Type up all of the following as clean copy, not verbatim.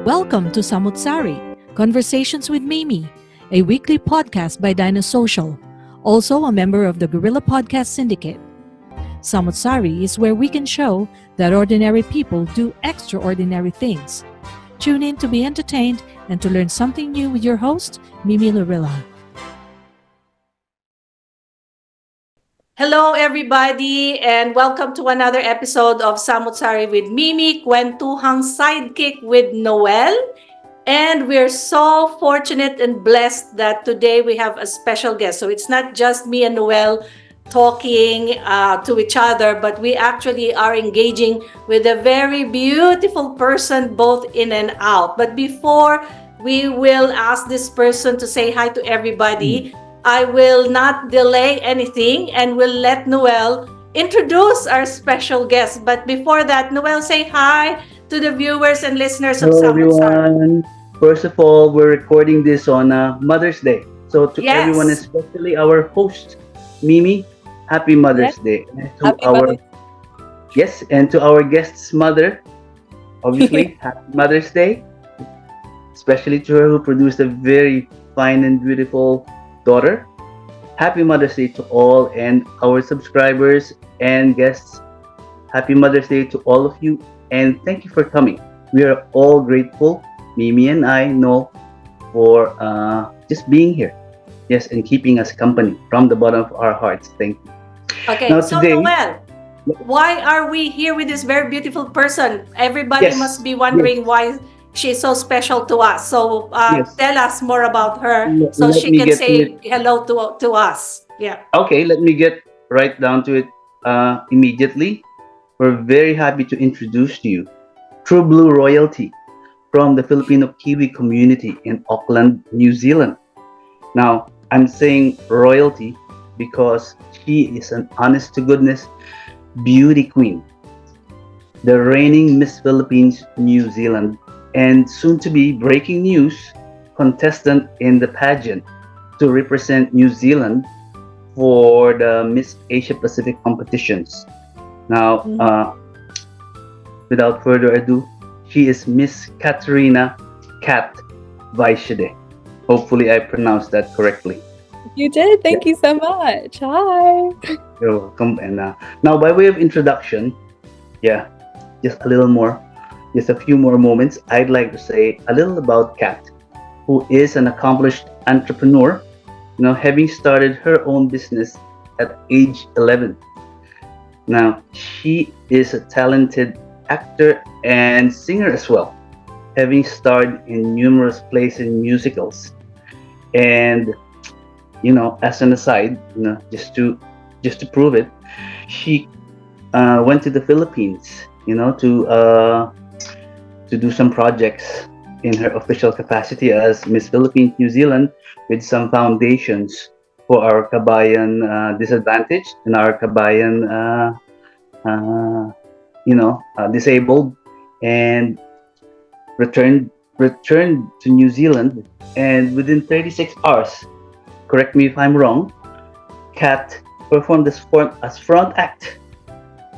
Welcome to Samut Sari, Conversations with Mimi, a weekly podcast by Dinah Social, also a member of the Guerrilla Podcast Syndicate. Samut Sari is where we can show that ordinary people do extraordinary things. Tune in to be entertained and to learn something new with your host, Mimi Lorilla. Hello, everybody, and welcome to another episode of Samut Sari with Mimi, Kwentuhang Sidekick with Noel. And we're so fortunate and blessed that today we have a special guest. So it's not just me and Noel talking to each other, but we actually are engaging with a very beautiful person both in and out. But before we will ask this person to say hi to everybody, I will not delay anything and will let Noel introduce our special guest. But before that, Noel, say hi to the viewers and listeners of Hello, Samut Sari. everyone. First of all, we're recording this on Mother's Day. So to everyone, especially our host, Mimi, happy Mother's Day. And to our guest's mother, obviously, happy Mother's Day. Especially to her who produced a very fine and beautiful daughter. Happy Mother's Day to all, and our subscribers and guests. Happy Mother's Day to all of you, and thank you for coming. We are all grateful, Mimi and I, Noel, for just being here. Yes, and keeping us company from the bottom of our hearts. Thank you. Okay, Now, so today, Noel, why are we here with this very beautiful person? Everybody must be wondering why she's so special to us. So tell us more about her so she can say hello to us. Yeah. Okay, let me get right down to it immediately. We're very happy to introduce to you True Blue Royalty from the Filipino Kiwi community in Auckland, New Zealand. Now, I'm saying royalty because she is an honest-to-goodness beauty queen, the reigning Miss Philippines New Zealand, and soon to be breaking news, contestant in the pageant to represent New Zealand for the Miss Asia Pacific competitions. Now, without further ado, she is Miss Katharina Kat Weischede. Hopefully I pronounced that correctly. You did. Thank you so much. Hi. You're welcome. And now, by way of introduction, just a little more. Just a few more moments, I'd like to say a little about Kat, who is an accomplished entrepreneur, having started her own business at age 11. Now, she is a talented actor and singer as well, having starred in numerous plays and musicals. And, as an aside, just to prove it, she went to the Philippines, to do some projects in her official capacity as Miss Philippines New Zealand with some foundations for our Kabayan disadvantaged and our Kabayan disabled, and returned to New Zealand, and within 36 hours, correct me if I'm wrong, Kat performed as front act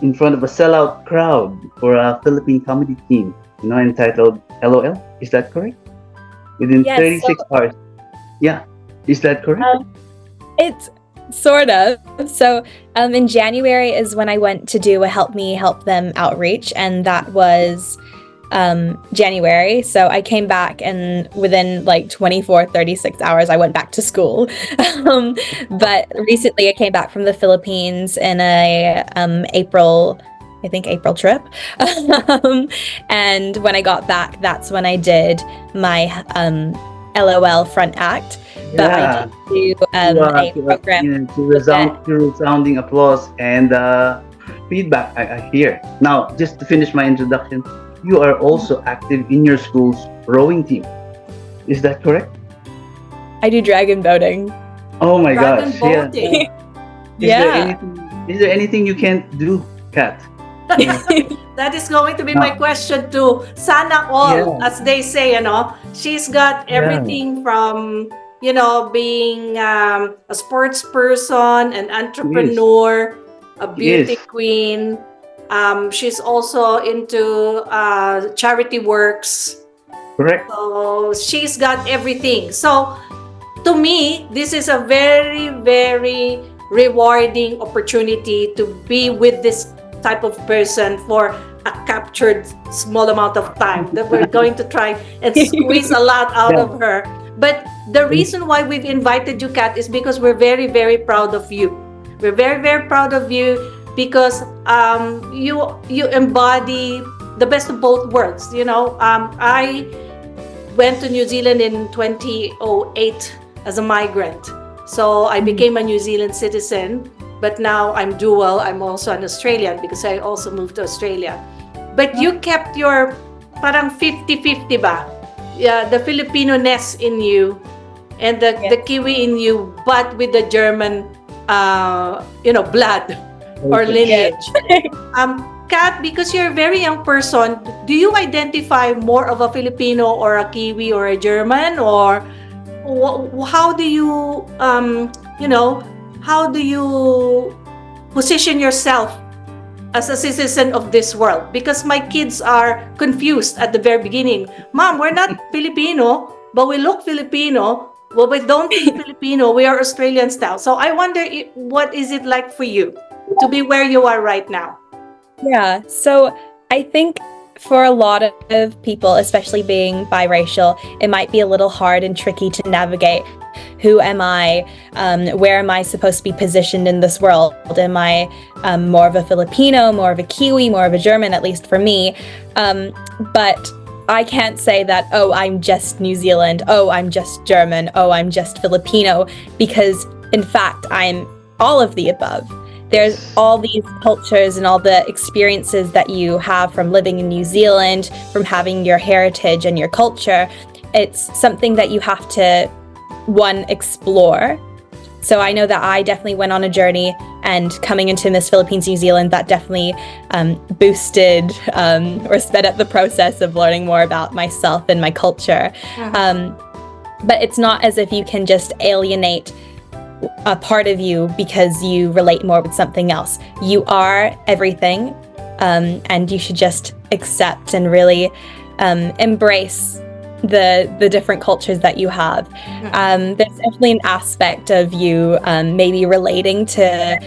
in front of a sellout crowd for a Philippine comedy team, entitled LOL. Is that correct? Within 36 hours. Yeah. Is that correct? It's sort of. So in January is when I went to do a Help Me Help Them outreach, and that was January. So I came back, and within 36 hours I went back to school. But recently I came back from the Philippines in a April trip. And when I got back, that's when I did my LOL front act. But I did do a program. To resounding applause and feedback I hear. Now, just to finish my introduction, you are also active in your school's rowing team. Is that correct? I do dragon boating. Oh my gosh! Boating. Yeah. Is there anything you can't do, Kat? That is going to be my question too. Sana all, as they say, she's got everything from, being a sports person, an entrepreneur, a beauty queen. She's also into charity works. Correct. So she's got everything. So to me, this is a very, very rewarding opportunity to be with this type of person for a captured small amount of time that we're going to try and squeeze a lot out Yeah. of her. But the reason why we've invited you, Kat, is because we're very, very proud of you. We're very, very proud of you because you embody the best of both worlds. I went to New Zealand in 2008 as a migrant. So I became a New Zealand citizen, but now I'm dual. I'm also an Australian because I also moved to Australia. But you kept your parang 50-50 ba? Yeah, the Filipino-ness in you and the Kiwi in you, but with the German, blood or lineage. Kat, because you're a very young person, do you identify more of a Filipino or a Kiwi or a German, or how do you, how do you position yourself as a citizen of this world? Because my kids are confused at the very beginning. Mom, we're not Filipino, but we look Filipino. Well, we don't think Filipino. We are Australian style. So I wonder, what is it like for you to be where you are right now? Yeah, so I think for a lot of people, especially being biracial, it might be a little hard and tricky to navigate. Who am I? Where am I supposed to be positioned in this world? Am I more of a Filipino, more of a Kiwi, more of a German, at least for me? But I can't say that, oh, I'm just New Zealand, oh, I'm just German, oh, I'm just Filipino, because in fact, I'm all of the above. There's all these cultures and all the experiences that you have from living in New Zealand, from having your heritage and your culture. It's something that you have to, one, explore. So I know that I definitely went on a journey, and coming into Miss Philippines New Zealand, that definitely boosted or sped up the process of learning more about myself and my culture. But it's not as if you can just alienate a part of you because you relate more with something else. You are everything, and you should just accept and really embrace the different cultures that you have. There's definitely an aspect of you maybe relating to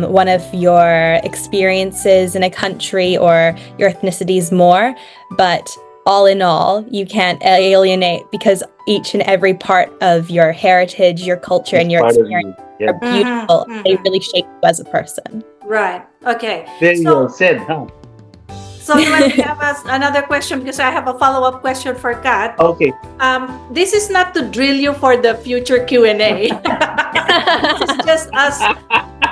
one of your experiences in a country or your ethnicities more, but all in all, you can't alienate, because each and every part of your heritage, your culture, and your experience Yeah. are beautiful. They really shape you as a person. Right. Okay. Very well said, huh? So Noel, we have another question, because I have a follow-up question for Kat. Okay. This is not to drill you for the future Q&A. This is just us,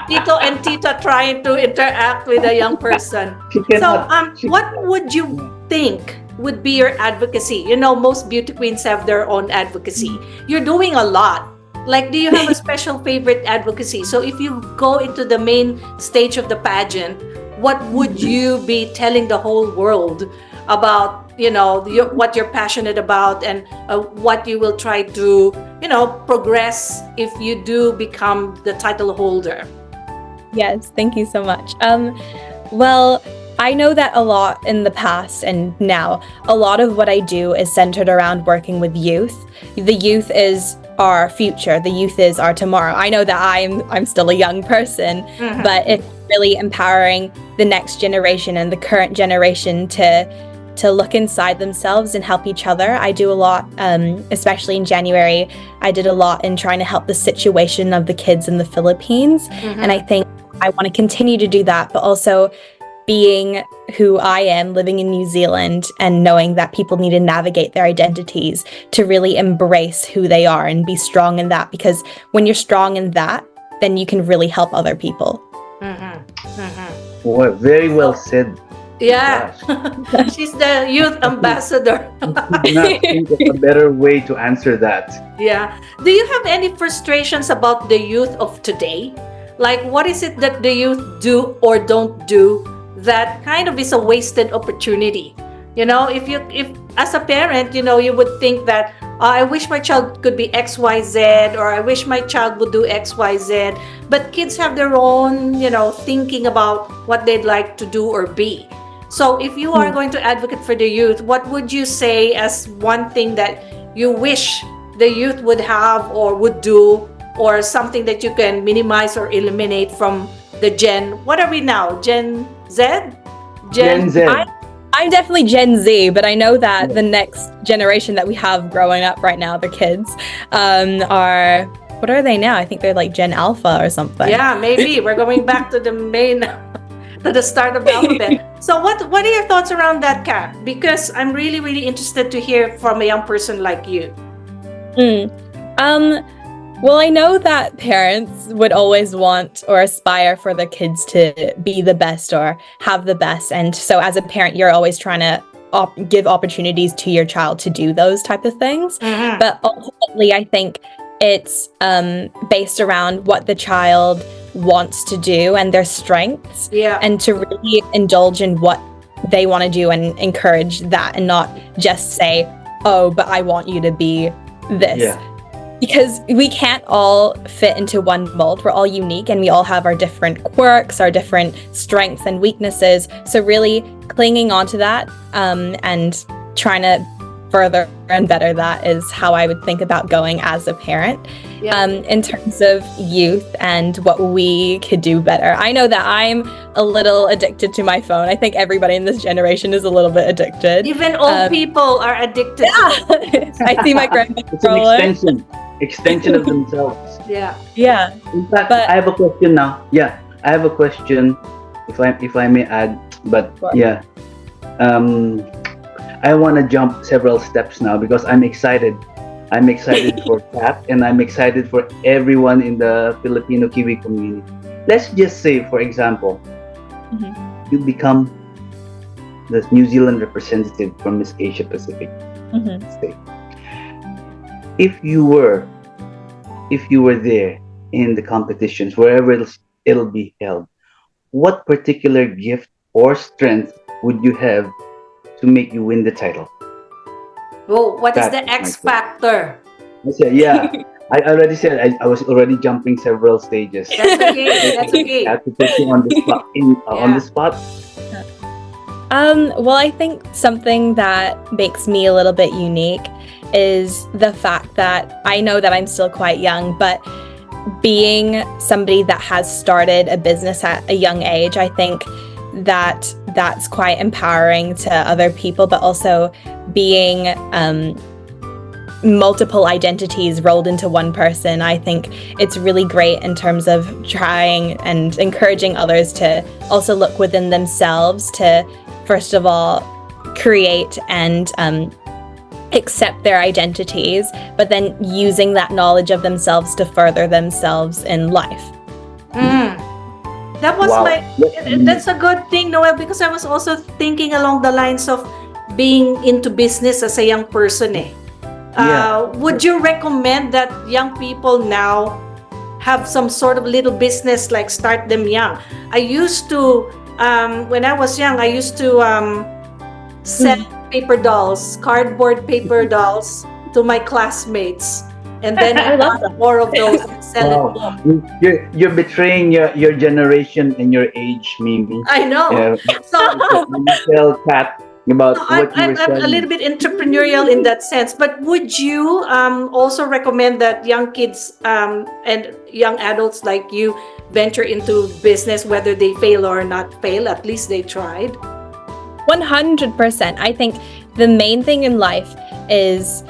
Tito and Tita, trying to interact with a young person. So, what would you think would be your advocacy? Most beauty queens have their own advocacy. You're doing a lot. Like, do you have a special favorite advocacy? So if you go into the main stage of the pageant, what would you be telling the whole world about, what you're passionate about, and what you will try to, progress if you do become the title holder? Yes, thank you so much. Well, I know that a lot in the past and now, a lot of what I do is centered around working with youth. The youth is our future. The youth is our tomorrow. I know that I'm still a young person, but it's really empowering the next generation and the current generation to look inside themselves and help each other. I do a lot, especially in January, I did a lot in trying to help the situation of the kids in the Philippines. And I think I want to continue to do that, but also being who I am, living in New Zealand, and knowing that people need to navigate their identities to really embrace who they are and be strong in that. Because when you're strong in that, then you can really help other people. Well, very well said. Yeah. She's the youth ambassador. I cannot think of a better way to answer that. Yeah. Do you have any frustrations about the youth of today? Like, what is it that the youth do or don't do that kind of is a wasted opportunity? If as a parent, you would think that, I wish my child could be XYZ, or I wish my child would do XYZ. But kids have their own, thinking about what they'd like to do or be. So if you are going to advocate for the youth, what would you say as one thing that you wish the youth would have or would do, or something that you can minimize or eliminate from the what are we now? Gen Z? Gen Z. I'm definitely Gen Z, but I know that the next generation that we have growing up right now, the kids, are, what are they now? I think they're like Gen Alpha or something. Yeah, maybe. We're going back to the main, to the start of the alphabet. So what are your thoughts around that, Kat? Because I'm really, really interested to hear from a young person like you. Well, I know that parents would always want or aspire for their kids to be the best or have the best. And so as a parent, you're always trying to give opportunities to your child to do those type of things. Mm-hmm. But ultimately, I think it's based around what the child wants to do and their strengths. Yeah. And to really indulge in what they want to do and encourage that, and not just say, oh, but I want you to be this. Yeah. Because we can't all fit into one mold. We're all unique and we all have our different quirks, our different strengths and weaknesses. So really clinging onto that and trying to further and better that is how I would think about going as a parent. Yeah. In terms of youth and what we could do better. I know that I'm a little addicted to my phone. I think everybody in this generation is a little bit addicted. Even old people are addicted. Yeah. I see my grandma It's an extension of themselves. Yeah. Yeah. In fact, But- I have a question now. Yeah, I have a question, if I may add. But Sure. yeah, I want to jump several steps now because I'm excited. I'm excited for Kat, and I'm excited for everyone in the Filipino Kiwi community. Let's just say, for example, you become the New Zealand representative from Miss Asia Pacific. Say, if you were there in the competitions, wherever it'll be held, what particular gift or strength would you have to make you win the title? Oh, what is That's the X my factor? I said, yeah, I already said I was already jumping several stages. That's okay. That's okay. I have to put you on the spot. On the spot. Well, I think something that makes me a little bit unique is the fact that I know that I'm still quite young, but being somebody that has started a business at a young age, I think that that's quite empowering to other people, but also being multiple identities rolled into one person. I think it's really great in terms of trying and encouraging others to also look within themselves to, first of all, create and accept their identities, but then using that knowledge of themselves to further themselves in life. That was Wow. that's a good thing, Noel, because I was also thinking along the lines of being into business as a young person. Would you recommend that young people now have some sort of little business, like start them young? I used to, when I was young, I used to sell paper dolls, cardboard paper dolls to my classmates. And then I love bought more of those and sell it. Wow. You're betraying your generation and your age, Mimi. I know. Yeah. So When you tell Kat about what you I'm were a selling. little bit entrepreneurial in that sense. But would you also recommend that young kids and young adults like you venture into business, whether they fail or not fail? At least they tried. 100%. I think the main thing in life is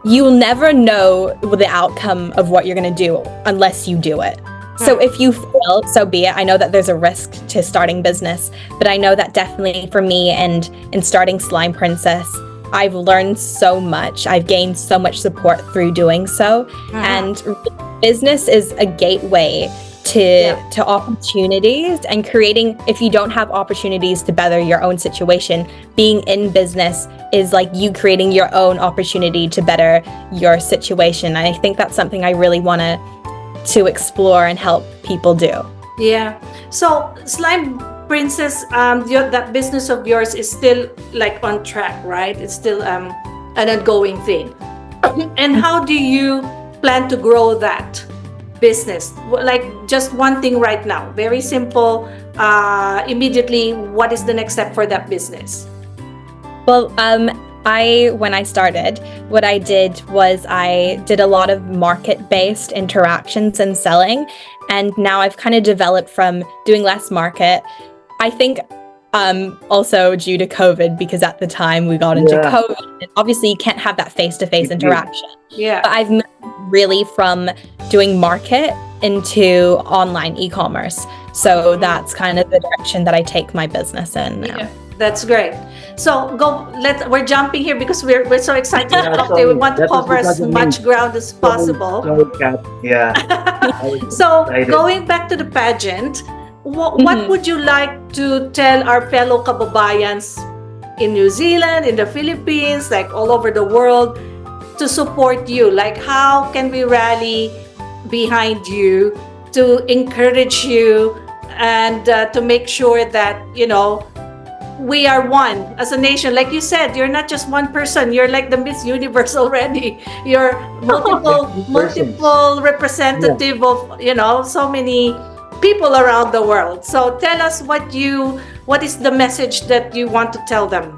you'll never know the outcome of what you're going to do unless you do it. So if you fail, so be it. I know that there's a risk to starting business, but I know that definitely for me and in starting Slime Princess, I've learned so much. I've gained so much support through doing so. And business is a gateway to opportunities, and creating, if you don't have opportunities to better your own situation, being in business is like you creating your own opportunity to better your situation. And I think that's something I really want to explore and help people do. Yeah. So Slime Princess, that business of yours is still like on track, right? It's still an ongoing thing. And how do you plan to grow that? business? Like just one thing right now, very simple. Immediately, what is the next step for that business? Well, when I started, what I did was I did a lot of market-based interactions and selling. And now I've kind of developed from doing less market. I think also due to COVID, because at the time we got into COVID, and obviously you can't have that face-to-face interaction. Yeah. But I've moved really from doing market into online e-commerce. So that's kind of the direction that I take my business in now. Yeah, that's great. So we're jumping here because we're so excited to talk to you. We want to cover as much ground as possible. Yeah. So going back to the pageant, what would you like to tell our fellow kababayans in New Zealand, in the Philippines, like all over the world, to support you? Like, how can we rally behind you to encourage you and to make sure that, we are one as a nation? Like you said, you're not just one person. You're like the Miss Universe already. You're multiple representative of, so many people around the world. So tell us what is the message that you want to tell them?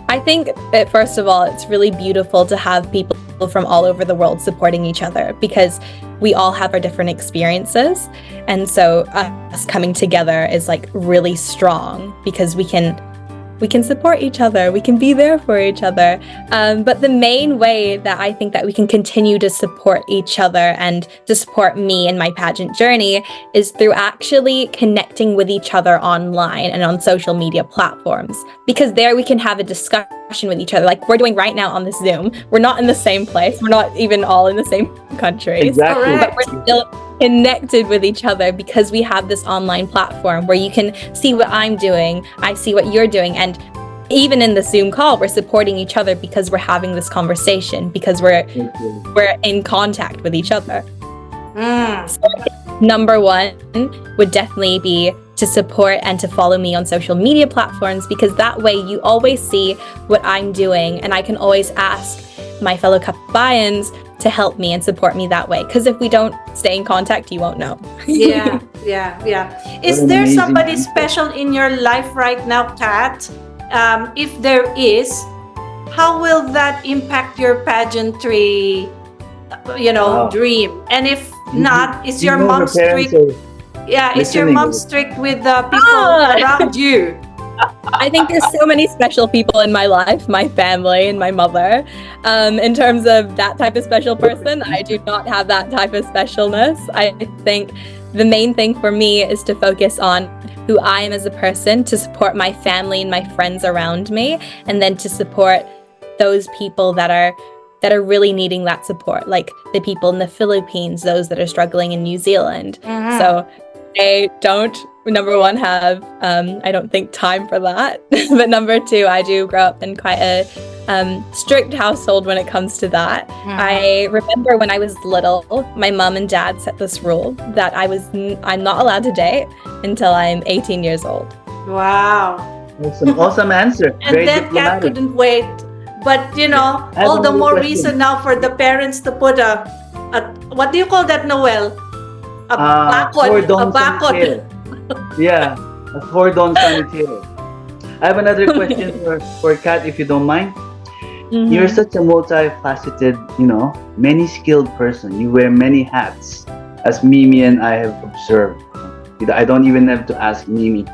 I think that first of all, it's really beautiful to have people from all over the world supporting each other, because we all have our different experiences. And so us coming together is like really strong, because we can support each other, we can be there for each other. But the main way that I think that we can continue to support each other and to support me in my pageant journey is through actually connecting with each other online and on social media platforms, because there we can have a discussion with each other, like we're doing right now on this Zoom. We're not in the same place, we're not even all in the same countries, exactly. But we're still connected with each other because we have this online platform where you can see what I'm doing, I see what you're doing, and even in the Zoom call, we're supporting each other because we're having this conversation, because we're in contact with each other. So number one would definitely be to support and to follow me on social media platforms, because that way you always see what I'm doing, and I can always ask my fellow kabayans to help me and support me that way. Because if we don't stay in contact, you won't know. Yeah. Is there somebody special in your life right now, Kat? If there is, how will that impact your pageantry, dream? And if not, is your mom strict? Yeah, is your mom strict with the people around you? I think there's so many special people in my life, my family and my mother. In terms of that type of special person, I do not have that type of specialness. I think the main thing for me is to focus on who I am as a person, to support my family and my friends around me, and then to support those people that are really needing that support, like the people in the Philippines, those that are struggling in New Zealand. So I don't, number one, have, I don't think, time for that. But number two, I do grow up in quite a strict household when it comes to that. I remember when I was little, my mom and dad set this rule that I'm not allowed to date until I'm 18 years old. Wow. Awesome answer. And Very then Kat couldn't wait. But, all the more reason now for the parents to put a what do you call that, Noel? A bakod. Yeah, a cordon sanitaire. I have another question for Kat, if you don't mind. You're such a multifaceted, many skilled person. You wear many hats, as Mimi and I have observed. I don't even have to ask Mimi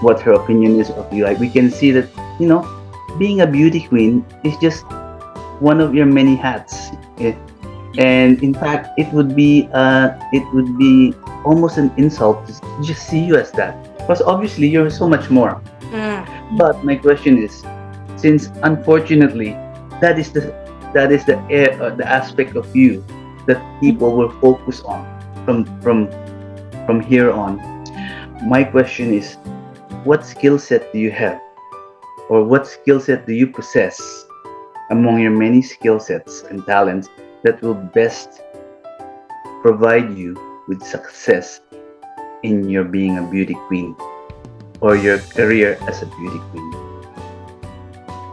what her opinion is of you. Like, we can see that, being a beauty queen is just one of your many hats. And in fact, it would be almost an insult to just see you as that, because obviously you're so much more. But my question is, since unfortunately that is the aspect of you that people will focus on from here on, my question is, what skill set do you have, or what skill set do you possess among your many skill sets and talents that will best provide you with success in your being a beauty queen or your career as a beauty queen?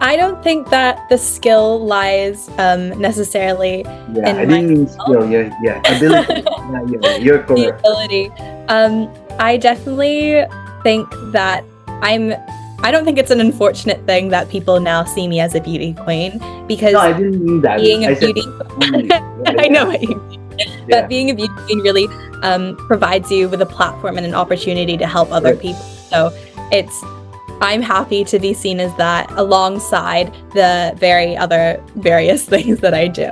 I don't think that the skill lies necessarily Yeah, in I didn't mean myself. skill. Yeah, ability. Yeah, you're The correct. ability. I definitely think that I don't think it's an unfortunate thing that people now see me as a beauty queen, because No, I didn't mean that. being a I said beauty only. I know what you mean. Yeah. But being a beauty queen really provides you with a platform and an opportunity to help other Right. people. So I'm happy to be seen as that alongside the various things that I do.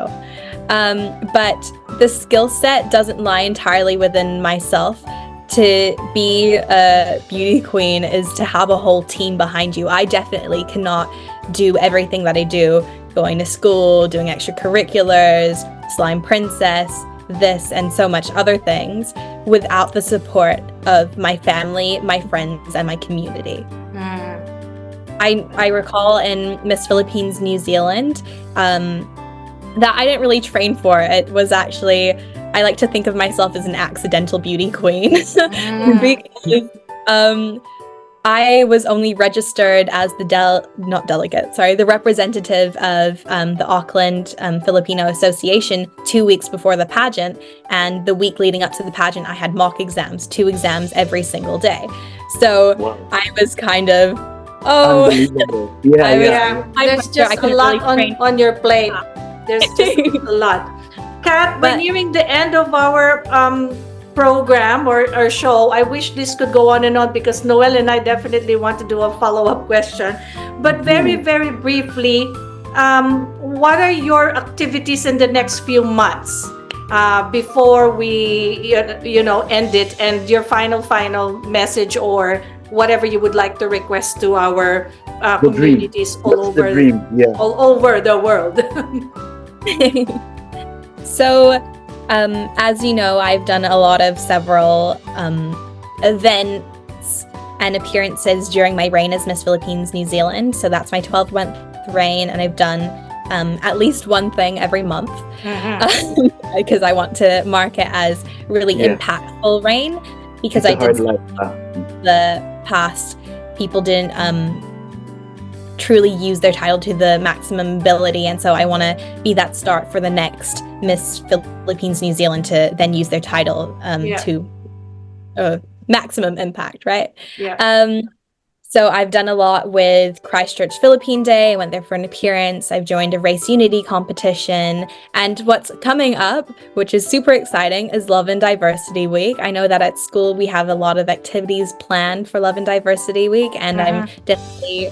But the skill set doesn't lie entirely within myself. To be a beauty queen is to have a whole team behind you. I definitely cannot do everything that I do, going to school, doing extracurriculars, slime princess, this and so much other things, without the support of my family, my friends, and my community. I recall in Miss Philippines New Zealand that I didn't really train for. It was actually, I like to think of myself as an accidental beauty queen because I was only registered as the representative of the Auckland Filipino Association 2 weeks before the pageant, and the week leading up to the pageant I had mock exams, 2 exams every single day. So Wow. I was kind of, Unbelievable. Yeah. There's just a lot on your plate. There's just a lot. Kat, we're nearing the end of our program or show. I wish this could go on and on, because Noel and I definitely want to do a follow-up question. But very, very briefly, what are your activities in the next few months before we end it, and your final message or whatever you would like to request to our communities all over the world? So, as you know, I've done a lot of several events and appearances during my reign as Miss Philippines New Zealand. So that's my 12-month reign, and I've done at least one thing every month because I want to mark it as really impactful reign, because I did the past people didn't truly use their title to the maximum ability, and so I want to be that start for the next Miss Philippines New Zealand to then use their title to maximum impact, right? So I've done a lot with Christchurch Philippine Day. I went there for an appearance. I've joined a race unity competition. And what's coming up, which is super exciting, is Love and Diversity Week. I know that at school we have a lot of activities planned for Love and Diversity Week, and I'm definitely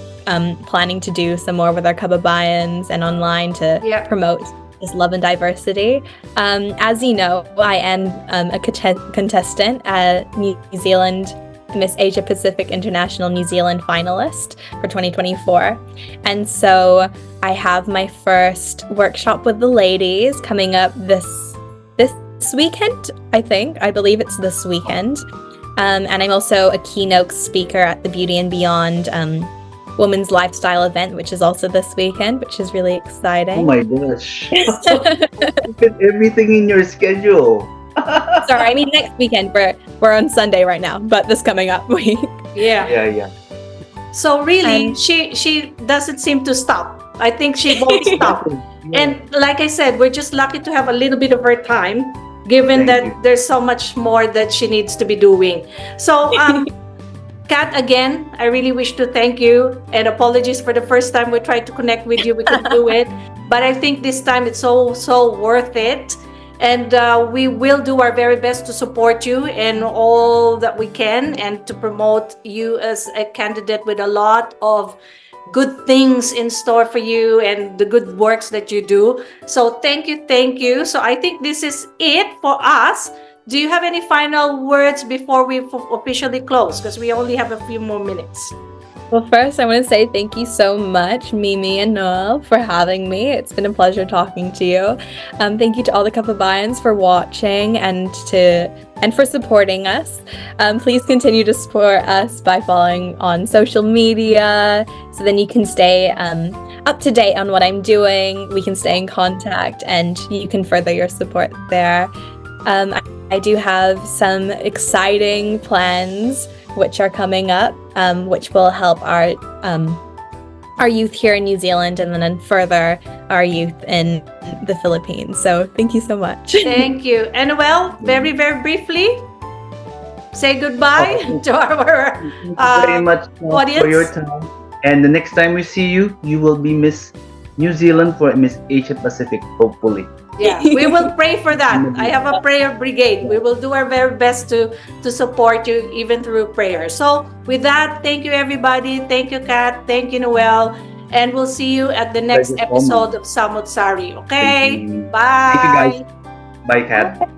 planning to do some more with our kababayans and online to promote this love and diversity. As you know, I am a contestant at New Zealand Miss Asia Pacific International New Zealand finalist for 2024. And so I have my first workshop with the ladies coming up this weekend, I believe it's this weekend. And I'm also a keynote speaker at the Beauty and Beyond Women's Lifestyle event, which is also this weekend, which is really exciting. Oh my gosh. You fit everything in your schedule. Sorry, I mean next weekend. We're on Sunday right now, but this coming up week. Yeah. So really, she doesn't seem to stop. I think she won't stop. And like I said, we're just lucky to have a little bit of her time, given that there's so much more that she needs to be doing. So, Kat, again, I really wish to thank you, and apologies for the first time we tried to connect with you, we couldn't do it. But I think this time it's so worth it. And we will do our very best to support you in all that we can, and to promote you as a candidate with a lot of good things in store for you and the good works that you do. So thank you. So I think this is it for us. Do you have any final words before we officially close? Because we only have a few more minutes. Well, first, I want to say thank you so much, Mimi and Noel, for having me. It's been a pleasure talking to you. Thank you to all the kababayans for watching and for supporting us. Please continue to support us by following on social media, so then you can stay up to date on what I'm doing. We can stay in contact, and you can further your support there. I do have some exciting plans which are coming up, which will help our our youth here in New Zealand and then further our youth in the Philippines. So thank you so much. Thank you. And well, very, very briefly, say goodbye to our Thank you very much for your audience. time. And the next time we see you, you will be Miss New Zealand for Miss Asia Pacific, hopefully. Yeah, we will pray for that. I have a prayer brigade. We will do our very best to support you even through prayer. So with that, thank you everybody. Thank you, Kat. Thank you, Noel. And we'll see you at the next Thank you so much. episode of Samut Sari. Okay? Thank you. Bye. Thank you, guys. Bye, Kat.